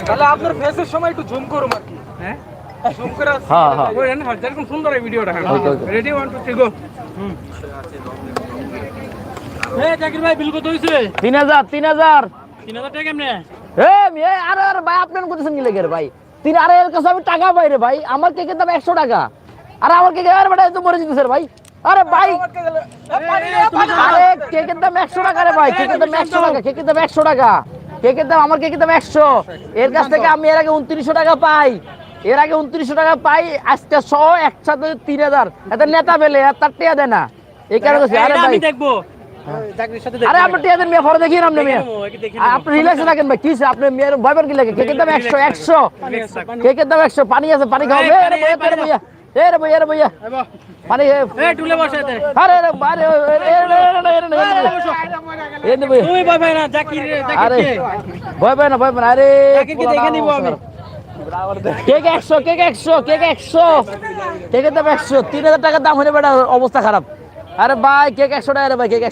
তাহলে আপনার ফেসের সময় একটু জুম করুম আর কি। হ্যাঁ জুম করে হ্যাঁ হ্যাঁ করেন যেরকম সুন্দর এই ভিডিওটা। রেডি 1 2 3 গো। জাকির ভাই বিল কত হইছে? 3000 3000 টাকা কেমনে? আরে আরে ভাই আপনার কইতেছেন কি লাগে ভাই? আরে এর কাছে আমি টাকা পাই রে ভাই, আমার কেকের দাম 100 টাকা। আরে আমার কেক আরে বেটা তো মরে যেতেছে রে ভাই। আরে ভাই আরে কেকের দাম 100 টাকা রে ভাই, কেকের দাম 100 টাকা, কেকের দাম 100 টাকা, কেকের দাম আমার কেকের দাম 100। এর কাছ থেকে আমি এর আগে 2900 টাকা পাই, এর আগে 2900 টাকা পাই, আজকে 100 একসাথে 3000। এত নেতা পেলে আর তার টিয়া দেয় না, এই কারণে আরে ভাই আমি দেখবো জাকিরের সাথে দেখব। আরে আপনি টিয়া দেন মিয়া, ফটো দেখিয়ে নাম মিয়া, আপনি রিল্যাক্সে থাকেন ভাই। কি আপনি মেয়ের ভয় পান কি লাগে? কেকের দাম 100 100, কেকের দাম 100। পানি আছে, পানি খাওয়াবে। আরে ভাইয়া আরে ভাইয়া আরে ভাইয়া পানি টুলে বসে দে। আরে আরে আরে তুমি ভয় পাই না জাকির আরে জাকিরকে। ভয় পায় না, ভয় পায় না। আরে জাকিরকে দেখে নিব আমি। কেক 100, কেক 100, কেক 100, কেকের দাম 100। 3000 টাকার দাম হলে বেটা অবস্থা খারাপ। আরে ভাই কেক 100 টাকা রে ভাই, কেক